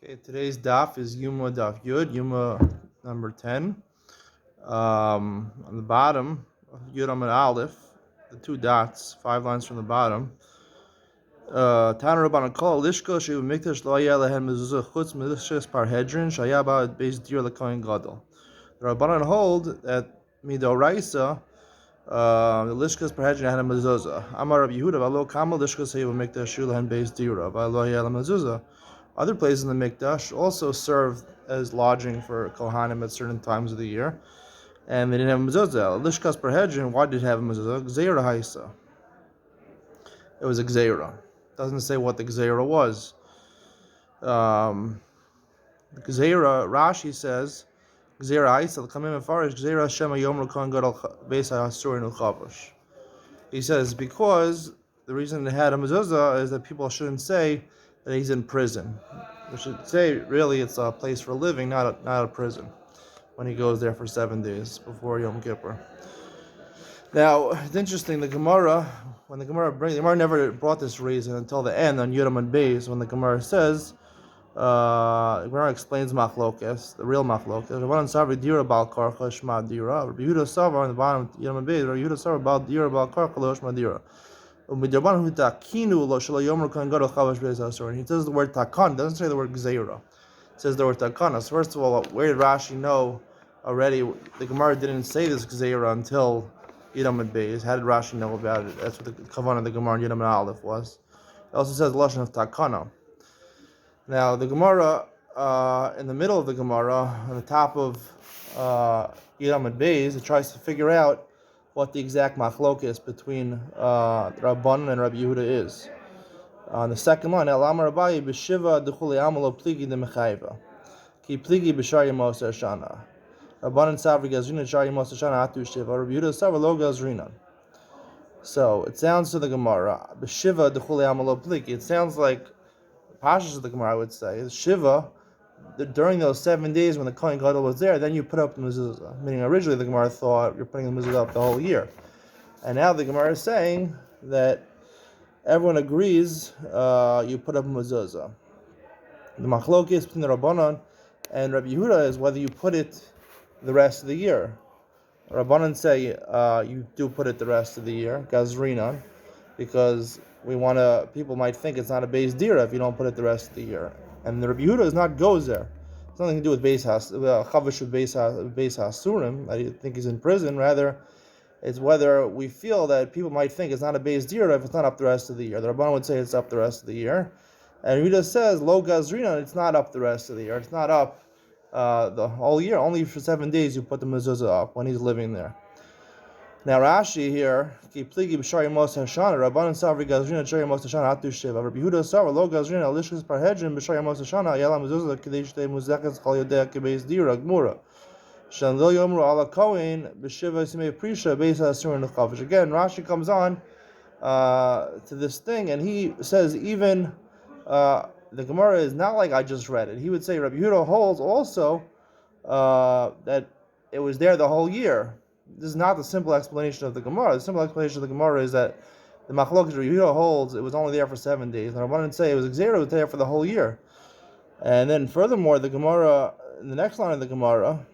Okay, today's daf is Yoma daf Yud, Yoma number 10. On the bottom of Yud Amud Aleph, the two dots, 5 lines from the bottom. Tana Rabbanan Kol Lishkas Mikdash Lo Yeh Lehen mezuzah chutz Lishkas Parhedrin Shaya Ba Beis Dir LeKohen Gadol. The Rabbanan hold that Midoraisa the Lishkas Parhedrin had a mezuzah. Amar Rabbi Yehuda V'alo Kamal Lishkas Heyu Mikdash Lehen Beis Dira V'alo Yeh mezuzah. Other places in the Mikdash also served as lodging for Kohanim at certain times of the year, and they didn't have a mezuzah. Lishkas Parhedrin, why did it have a mezuzah? Gzeira Haisa. It was a gzeira. Doesn't say what the gzeira was. The gzeira, Rashi says, gzeira Haisa, Kamim Afarish, gzeira Shema Yom Rukan Gadol Beis HaSur Nuchabash. He says because the reason they had a mezuzah is that people shouldn't say that he's in prison. We should say really it's a place for living, not a prison, when he goes there for 7 days before Yom Kippur. Now it's interesting. The Gemara never brought this reason until the end on Yud Amud Beis, when the Gemara says, the Gemara explains machlokes, the real machlokes. Rabbanan Sarvi Dira Bal Karcha Shma Dira. Rabbi Yehuda Savar on the bottom of Yud Amud Beis. Rabbi Yehuda Savar Bal Dira Bal Karcha Lo Shma Dira. And he says the word takan, doesn't say the word gzeira. It says the word takan. So first of all, where did Rashi know already? The Gemara didn't say this gzeira until Yud Amud Beis. How did Rashi know about it? That's what the kavanah of the Gemara in Yud Amud Aleph was. It also says the lashon of takana. Now the Gemara, in the middle of the Gemara, on the top of Yud Amud Beis, it tries to figure out what the exact machlokes between Rabbanan and Rabbi Yehuda is. On the second line, El Amar Abaye b'shiva d'chuli amalo pligi demechayva, ki pligi b'shar yemos hashana. Rabbanan savri gazrina shar yemos hashana atu shiva. Rabbi Yehuda savri lo gazrina. So it sounds to the Gemara b'shiva d'chuli amalo pligi. It sounds like Pashas of the Gemara would say Shiva. During those 7 days when the Kohen Gadol was there, then you put up the mezuzah. Meaning originally the Gemara thought you're putting the mezuzah up the whole year. And now the Gemara is saying that everyone agrees you put up a mezuzah. The machlokes between the Rabbanan and Rabbi Yehuda is whether you put it the rest of the year. Rabbanan say you do put it the rest of the year, Gazrinan, because people might think it's not a Beis Dira if you don't put it the rest of the year. And the Rabbi Yehuda is not goes there. It's nothing to do with Chavish of Beis Hasurim, that you think he's in prison. Rather, it's whether we feel that people might think it's not a Beis Dira if it's not up the rest of the year. The Rabbanan would say it's up the rest of the year. And Yehuda says, Lo Gazrina, it's not up the rest of the year. It's not up the whole year. Only for 7 days you put the mezuzah up when he's living there. Now Rashi here, ki pligi b'shar yemos hashana, Rabbanan savri gazrina b'shar yemos hashana atu shiva. Rabbi Yehuda savri lo gazrina Lishkas Parhedrin b'shar yemos hashana yala mezuzah k'dei shtei muzeches chol yodea k'beis dira gmura. Shan lo yomru ala kohen b'shiva simei prisha beis ha'asur nechavish. Again, Rashi comes on to this thing, and he says even the Gemara is not like I just read it. He would say Rabbi Yehuda holds also that it was there the whole year. This is not the simple explanation of the Gemara. The simple explanation of the Gemara is that the machlokes Rabbi Yehuda holds it was only there for 7 days. And I wanted to say it was gzeira, it was there for the whole year. And then furthermore, the Gemara, in the next line of the Gemara,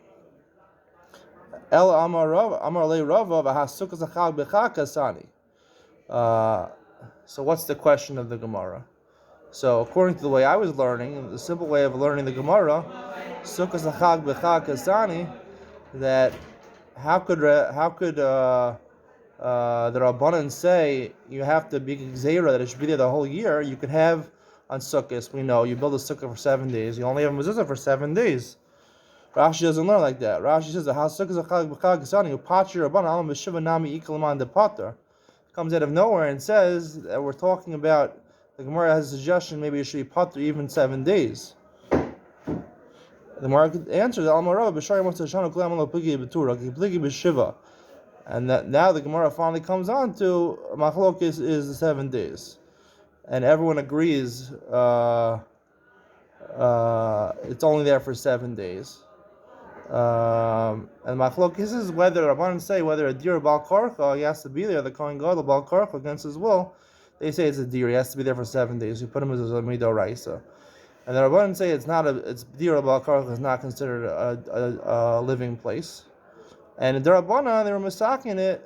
El Amar Le Rava v'hasukas achag b'chag kasani. So what's the question of the Gemara? So according to the way I was learning, the simple way of learning the Gemara, sukas achag b'chag kasani, that how could the Rabbanan say you have to be gzeira that it should be there the whole year? You could have on Sukkot, we know you build a sukkah for 7 days. You only have a mezuzah for 7 days. Rashi doesn't learn like that. Rashi says the sukkah zachag b'chag kasani upachi Rabbanan alam b'shiva nami ikalaman de pater. Comes out of nowhere and says that we're talking about. The Gemara has a suggestion maybe it should be pater even 7 days. The Gemara answers, and that now the Gemara finally comes on to machlokes is the 7 days, and everyone agrees it's only there for 7 days. And machlokes is whether Rabbanan say whether a dir bal karcha he has to be there, the Kohen Gadol bal karcha against his will. They say it's a dir, he has to be there for 7 days. You put him as a midoraisa. And the Rabbanan say it's Dira Bal Karach is not considered a living place. And in the Rabbanan, they were masaking it,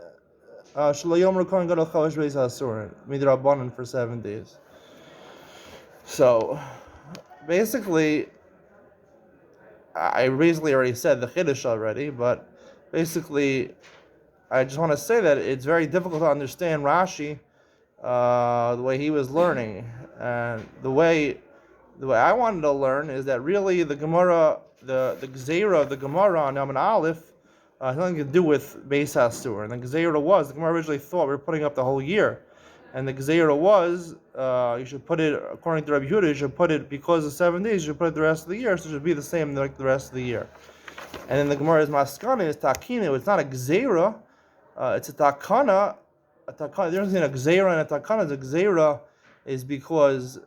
Shlo Kohen Gadol Chodesh Beis HaSurim, Midrabbanan for 7 days. So, basically, I basically already said the Chiddush already, but basically, I just want to say that it's very difficult to understand Rashi the way he was learning. And the way I wanted to learn is that really the Gemara, the Gzeira of the Gemara on Yom and Aleph, has nothing to do with Beis HaSur. And the Gzeira was, the Gemara originally thought we were putting up the whole year. And the Gzeira was, you should put it, according to Rabbi Yehuda, you should put it, because of 7 days, you should put it the rest of the year, so it should be the same like the rest of the year. And then the Gemara's Maskana is Takina, it's not a Gzeira, it's a Takana. The difference between a Gzeira and a Takana is a Gzeira is because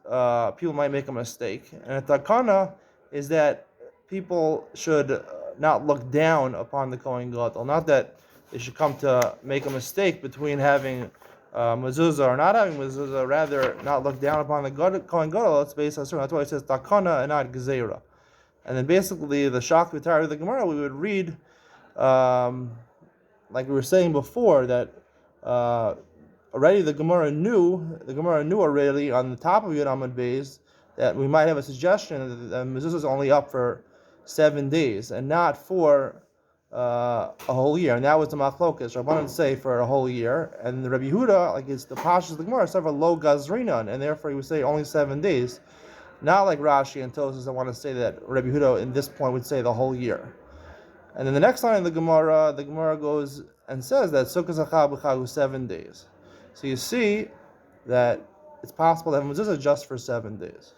people might make a mistake. And a Takana is that people should not look down upon the Kohen Gadol. Not that they should come to make a mistake between having mezuzah or not having mezuzah, rather not look down upon the Kohen Gadol. That's based on certain. That's why it says Takana and not Gzeira. And then basically the Shach V'Tar of the Gemara, we would read, like we were saying before, that already the Gemara knew already on the top of Yud Amud Beis that we might have a suggestion that the mezuzah is only up for 7 days and not for a whole year. And that was the machlokas. Rabbanan say for a whole year, and the Rabbi Yehuda, like it's the pashas of the Gemara, several lo gazrinan, and therefore he would say only 7 days. Not like Rashi and Tosas, I want to say that Rabbi Yehuda in this point would say the whole year. And then the next line of the Gemara goes and says that Sukkot Zachar B'Chagu 7 days. So you see that it's possible to have mezuzah just for 7 days.